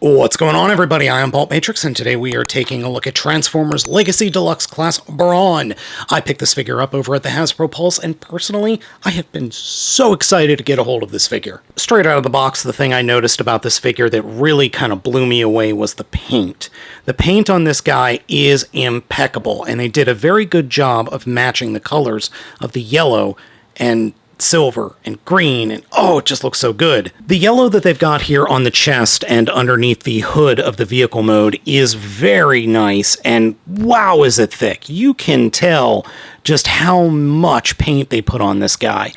What's going on, everybody? I am Baltmatrix, and today we are taking a look at Transformers Legacy Deluxe Class Brawn. I picked this figure up over at the Hasbro Pulse, and personally, I have been so excited to get a hold of this figure. Straight out of the box, the thing I noticed about this figure that really kind of blew me away was the paint. The paint on this guy is impeccable, and they did a very good job of matching the colors of the yellow and silver and green, and oh, it just looks so good. The yellow that they've got here on the chest and underneath the hood of the vehicle mode is very nice, and wow, is it thick. You can tell just how much paint they put on this guy.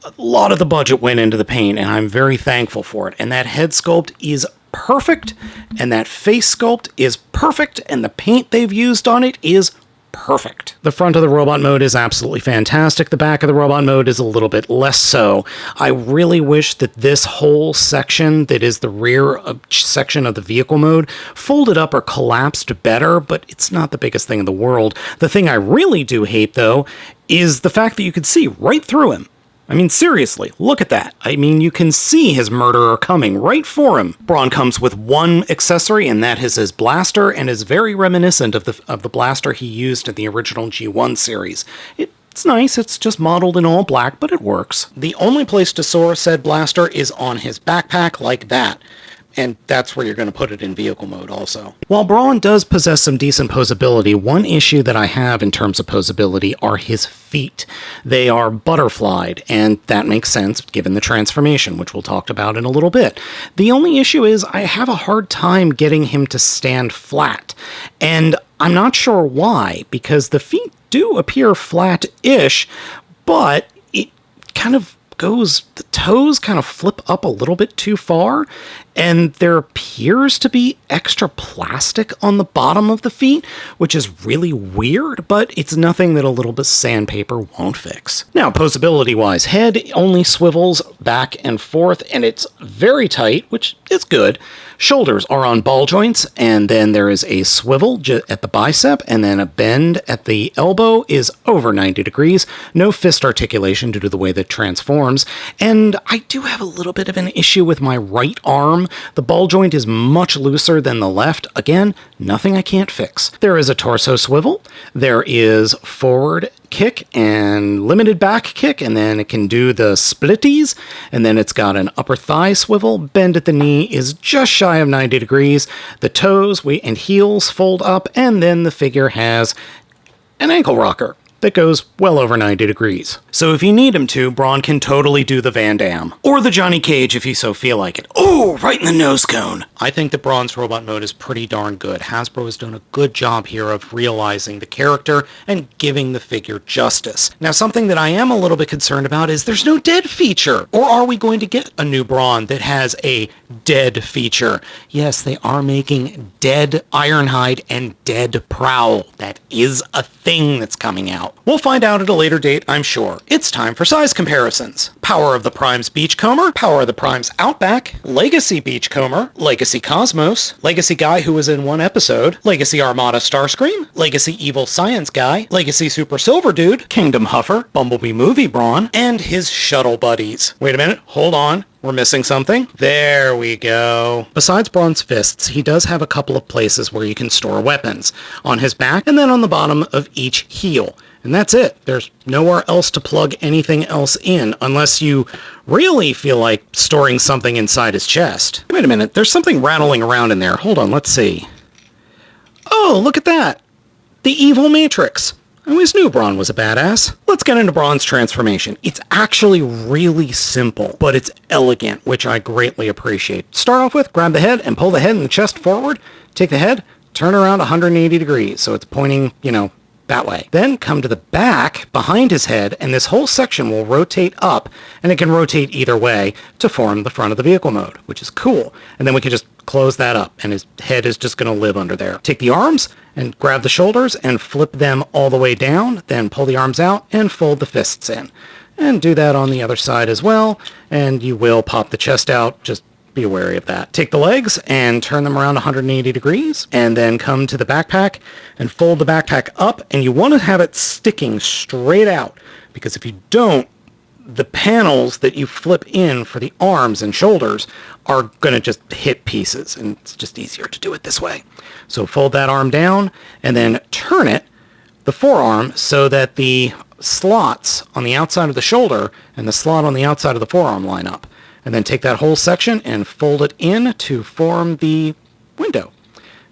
A lot of the budget went into the paint, and I'm very thankful for it. And that head sculpt is perfect, and that face sculpt is perfect, and the paint they've used on it is perfect. The front of the robot mode is absolutely fantastic. The back of the robot mode is a little bit less so. I really wish that this whole section that is the rear section of the vehicle mode folded up or collapsed better, but it's not the biggest thing in the world. The thing I really do hate, though, is the fact that you can see right through him. I mean, seriously, look at that. I mean, you can see his murderer coming right for him. Brawn comes with one accessory, and that is his blaster, and is very reminiscent of the blaster he used in the original G1 series. It's nice, it's just modeled in all black, but it works. The only place to soar said blaster is on his backpack like that. And that's where you're going to put it in vehicle mode also. While Brawn does possess some decent posability, one issue that I have in terms of posability are his feet. They are butterflied, and that makes sense given the transformation, which we'll talk about in a little bit. The only issue is I have a hard time getting him to stand flat, and I'm not sure why, because the feet do appear flat-ish, but it kind of the toes kind of flip up a little bit too far, and there appears to be extra plastic on the bottom of the feet, which is really weird, but it's nothing that a little bit of sandpaper won't fix. Now, posability-wise, head only swivels back and forth, and it's very tight, which is good. Shoulders are on ball joints, and then there is a swivel at the bicep, and then a bend at the elbow is over 90 degrees. No fist articulation due to the way that transforms, and I do have a little bit of an issue with my right arm. The ball joint is much looser than the left. Again, nothing I can't fix. There is a torso swivel. There is forward kick and limited back kick, and then it can do the splitties, and then it's got an upper thigh swivel. Bend at the knee is just shy of 90 degrees. The toes and heels fold up, and then the figure has an ankle rocker that goes well over 90 degrees. So if you need him to, Brawn can totally do the Van Damme. Or the Johnny Cage if you so feel like it. Oh, right in the nose cone. I think that Brawn's robot mode is pretty darn good. Hasbro has done a good job here of realizing the character and giving the figure justice. Now, something that I am a little bit concerned about is there's no dead feature. Or are we going to get a new Brawn that has a dead feature? Yes, they are making dead Ironhide and dead Prowl. That is a thing that's coming out. We'll find out at a later date, I'm sure. It's time for size comparisons. Power of the Prime's Beachcomber, Power of the Prime's Outback, Legacy Beachcomber, Legacy Cosmos, Legacy Guy who was in one episode, Legacy Armada Starscream, Legacy Evil Science Guy, Legacy Super Silver Dude, Kingdom Huffer, Bumblebee Movie Brawn, and his shuttle buddies. Wait a minute, hold on. We're missing something. There we go. Besides Brawn's fists, he does have a couple of places where you can store weapons. On his back, and then on the bottom of each heel. And that's it. There's nowhere else to plug anything else in, unless you really feel like storing something inside his chest. Wait a minute, there's something rattling around in there. Hold on, let's see. Oh, look at that. The evil Matrix. I always knew Brawn was a badass. Let's get into Brawn's transformation. It's actually really simple, but it's elegant, which I greatly appreciate. Start off with, grab the head and pull the head and the chest forward. Take the head, turn around 180 degrees, so it's pointing, that way. Then come to the back behind his head, and this whole section will rotate up, and it can rotate either way to form the front of the vehicle mode, which is cool. And then we can just close that up, and his head is just going to live under there. Take the arms and grab the shoulders and flip them all the way down, then pull the arms out and fold the fists in. And do that on the other side as well, and you will pop the chest out. Just be wary of that. Take the legs and turn them around 180 degrees, and then come to the backpack and fold the backpack up, and you want to have it sticking straight out, because if you don't, the panels that you flip in for the arms and shoulders are going to just hit pieces, and it's just easier to do it this way. So fold that arm down and then turn it, the forearm, so that the slots on the outside of the shoulder and the slot on the outside of the forearm line up. And then take that whole section and fold it in to form the window.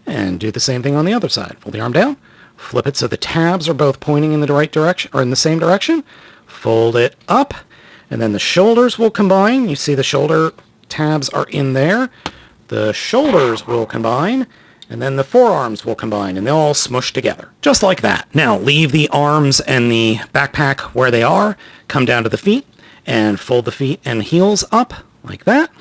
And do the same thing on the other side. Fold the arm down, flip it so the tabs are both pointing in the right direction, or in the same direction. Fold it up, and then the shoulders will combine. You see the shoulder tabs are in there. The shoulders will combine, and then the forearms will combine, and they'll all smush together. Just like that. Now, leave the arms and the backpack where they are. Come down to the feet, and fold the feet and heels up, like that.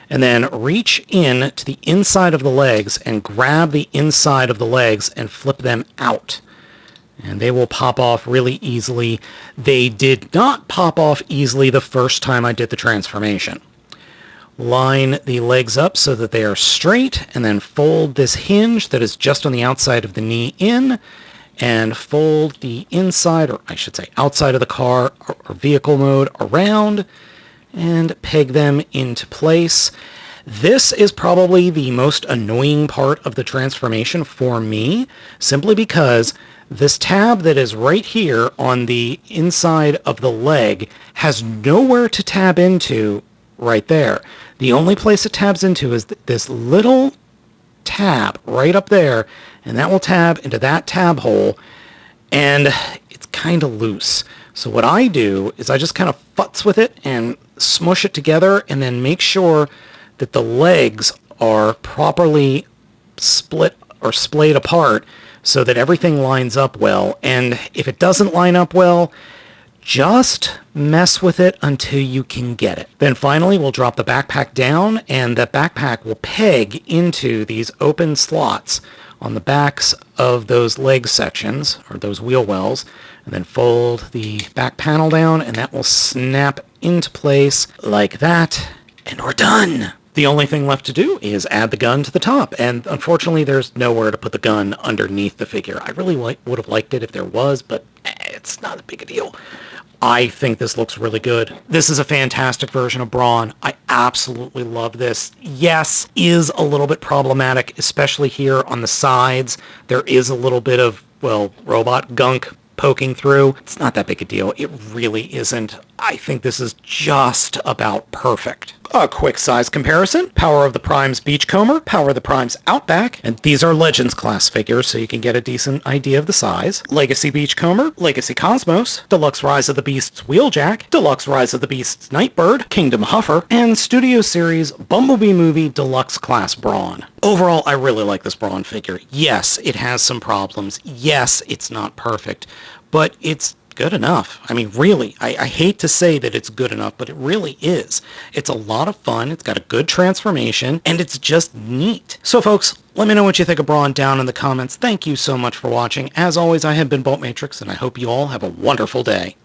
And then reach in to the inside of the legs and grab the inside of the legs and flip them out. And they will pop off really easily. They did not pop off easily the first time I did the transformation. Line the legs up so that they are straight, and then fold this hinge that is just on the outside of the knee in, and fold the inside, or I should say outside of the car or vehicle mode around, and peg them into place. This is probably the most annoying part of the transformation for me, simply because this tab that is right here on the inside of the leg has nowhere to tab into right there. The only place it tabs into is this little tab right up there, and that will tab into that tab hole, and it's kind of loose. So what I do is I just kind of futz with it and smush it together, and then make sure that the legs are properly split or splayed apart so that everything lines up well. And if it doesn't line up well, just mess with it until you can get it. Then finally, we'll drop the backpack down, and the backpack will peg into these open slots on the backs of those leg sections, or those wheel wells, and then fold the back panel down, and that will snap into place like that, and we're done. The only thing left to do is add the gun to the top, and unfortunately there's nowhere to put the gun underneath the figure. I really would have liked it if there was, but it's not a big a deal. I think this looks really good. This is a fantastic version of Brawn. I absolutely love this. Yes, is a little bit problematic, especially here on the sides. There is a little bit of, well, robot gunk poking through. It's not that big a deal. It really isn't. I think this is just about perfect. A quick size comparison. Power of the Prime's Beachcomber, Power of the Prime's Outback, and these are Legends class figures, so you can get a decent idea of the size. Legacy Beachcomber, Legacy Cosmos, Deluxe Rise of the Beasts Wheeljack, Deluxe Rise of the Beasts Nightbird, Kingdom Huffer, and Studio Series Bumblebee Movie Deluxe Class Brawn. Overall, I really like this Brawn figure. Yes, it has some problems. Yes, it's not perfect, but it's good enough. I mean, really, I hate to say that it's good enough, but it really is. It's a lot of fun, it's got a good transformation, and it's just neat. So folks, let me know what you think of Brawn down in the comments. Thank you so much for watching. As always, I have been Baltmatrix, and I hope you all have a wonderful day.